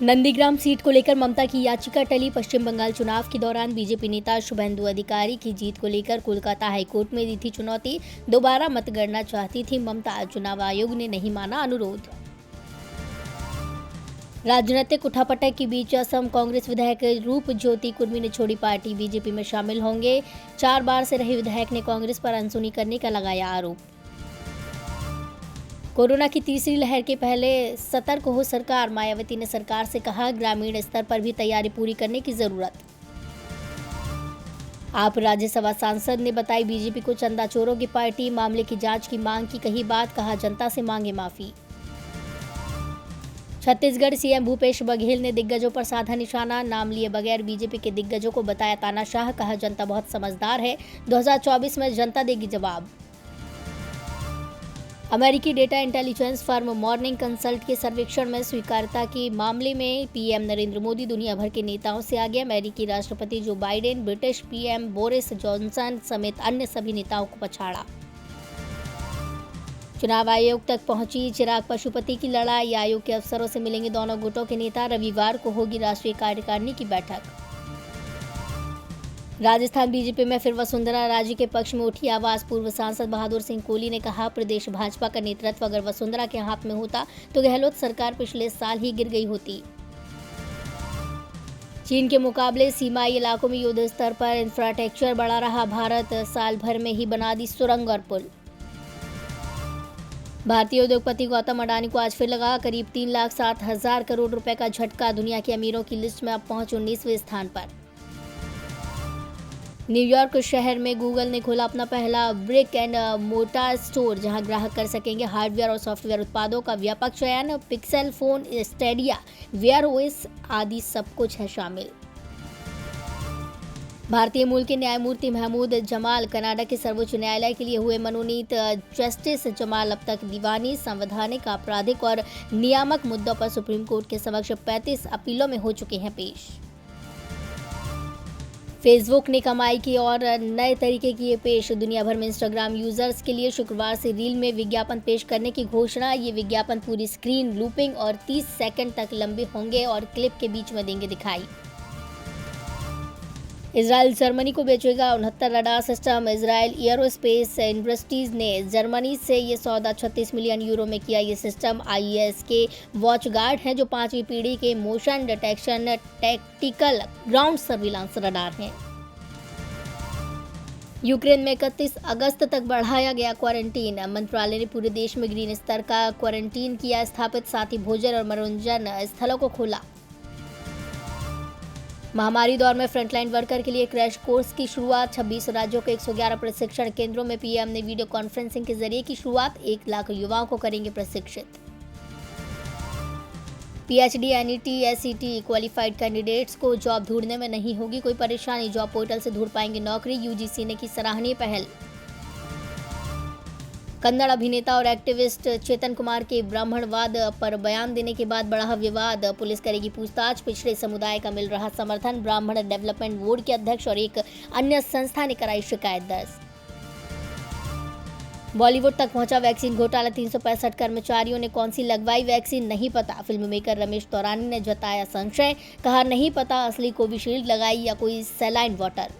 Nandigram seat को लेकर ममता की याचिका टली। पश्चिम बंगाल चुनाव के दौरान बीजेपी नेता शुभेंदु अधिकारी की जीत को लेकर कोलकाता हाईकोर्ट में दी थी चुनौती। दोबारा मतगणना चाहती थी ममता, चुनाव आयोग ने नहीं माना अनुरोध। राजनीतिक उठापटक के बीच असम कांग्रेस विधायक रूप ज्योति कुर्मी ने छोड़ी पार्टी, बीजेपी में शामिल होंगे। 4 बार से रहे विधायक ने कांग्रेस पर अनसुनी करने का लगाया आरोप। कोरोना की तीसरी लहर के पहले सतर्क हो सरकार, मायावती ने सरकार से कहा ग्रामीण स्तर पर भी तैयारी पूरी करने की जरूरत। आप राज्यसभा सांसद ने बताई बीजेपी को चंदा चोरों की पार्टी, मामले की जांच की मांग की कही बात, कहा जनता से मांगे माफी। छत्तीसगढ़ सीएम भूपेश बघेल ने दिग्गजों पर साधा निशाना, नाम लिए बगैर बीजेपी के दिग्गजों को बताया तानाशाह, कहा जनता बहुत समझदार है, 2024 में जनता देगी जवाब। अमेरिकी data intelligence firm morning consult के सर्वेक्षण में स्वीकार्यता के मामले में पीएम नरेंद्र मोदी दुनिया भर के नेताओं से आगे। अमेरिकी राष्ट्रपति Joe Biden, British PM Boris Johnson समेत अन्य सभी नेताओं को पछाड़ा। चुनाव आयोग तक पहुंची चिराग पशुपति की लड़ाई, आयोग के अफसरों से मिलेंगे दोनों गुटों के नेता, रविवार को होगी राष्ट्रीय कार्यकारिणी की बैठक। राजस्थान बीजेपी में फिर वसुंधरा राजे के पक्ष में उठी आवाज, पूर्व सांसद बहादुर सिंह कोहली ने कहा प्रदेश भाजपा का नेतृत्व अगर वसुंधरा के हाथ में होता तो गहलोत सरकार पिछले साल ही गिर गई होती। चीन के मुकाबले सीमाई इलाकों में युद्ध स्तर पर इंफ्रास्ट्रक्चर बढ़ा रहा भारत, साल भर में ही बना दी सुरंग और पुल। भारतीय उद्योगपति गौतम अडानी को आज फिर लगा करीब 3,07,000 करोड़ रुपए का झटका, दुनिया के अमीरों की लिस्ट में अब पहुंच 19वें स्थान पर। न्यूयॉर्क शहर में गूगल ने खोला अपना पहला ब्रिक एंड मोर्टार स्टोर, जहां ग्राहक कर सकेंगे हार्डवेयर और सॉफ्टवेयर उत्पादों का व्यापक चयन, pixel phone, Stadia, Wear OS आदि सब कुछ है शामिल। भारतीय मूल के न्यायमूर्ति महमूद जमाल कनाडा के सर्वोच्च न्यायालय के लिए हुए मनोनीत। जस्टिस जमाल अब तक दीवानी, संवैधानिक, आपराधिक और नियामक मुद्दों पर सुप्रीम कोर्ट के समक्ष 35 अपीलों में हो चुके हैं पेश। फेसबुक ने कमाई की और नए तरीके किए पेश, दुनिया भर में इंस्टाग्राम यूजर्स के लिए शुक्रवार से रील में विज्ञापन पेश करने की घोषणा। ये विज्ञापन पूरी स्क्रीन लूपिंग और 30 सेकंड तक लंबे होंगे और क्लिप के बीच में देंगे दिखाई। इजराइल जर्मनी को बेचेगा 69 radar system, Israel aerospace industries ने जर्मनी से ये सौदा 36 मिलियन यूरो में किया। ये सिस्टम आईएस के वॉच गार्ड हैं जो 5वीं पीढ़ी के motion detection tactical ground surveillance radar हैं। यूक्रेन में 31 अगस्त तक बढ़ाया गया क्वारंटीन, मंत्रालय ने पूरे देश में ग्रीन स्तर का क्वारंटीन किया स्थापित, साथ ही भोजन और मनोरंजन स्थलों को खोला। महामारी दौर में फ्रंटलाइन वर्कर के लिए क्रैश कोर्स की शुरुआत, 26 राज्यों के 111 प्रशिक्षण केंद्रों में पीएम ने वीडियो कॉन्फ्रेंसिंग के जरिए की शुरुआत, 1 लाख युवाओं को करेंगे प्रशिक्षित। PhD NET SET qualified candidates को जॉब ढूंढने में नहीं होगी कोई परेशानी, जॉब पोर्टल से ढूंढ पाएंगे नौकरी, यूजीसी ने की सराहनीय पहल। कन्नड़ अभिनेता और एक्टिविस्ट चेतन कुमार के ब्राह्मणवाद पर बयान देने के बाद बढ़ा विवाद, पुलिस करेगी पूछताछ, पिछड़े समुदाय का मिल रहा समर्थन, ब्राह्मण डेवलपमेंट बोर्ड के अध्यक्ष और एक अन्य संस्था ने कराई शिकायत दर्ज। बॉलीवुड तक पहुंचा वैक्सीन घोटाला, 365 कर्मचारियों ने कौन सी लगवाई वैक्सीन नहीं पता, फिल्म मेकर रमेश तौरानी ने जताया संशय, कहा नहीं पता असली कोविशील्ड लगाई या कोई सैलाइन वाटर।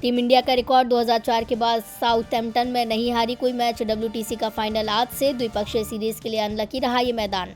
टीम इंडिया का रिकॉर्ड, 2004 के बाद साउथहैम्पटन में नहीं हारी कोई मैच, WTC का फाइनल आज से, द्विपक्षीय सीरीज के लिए अनलकी रहा ये मैदान।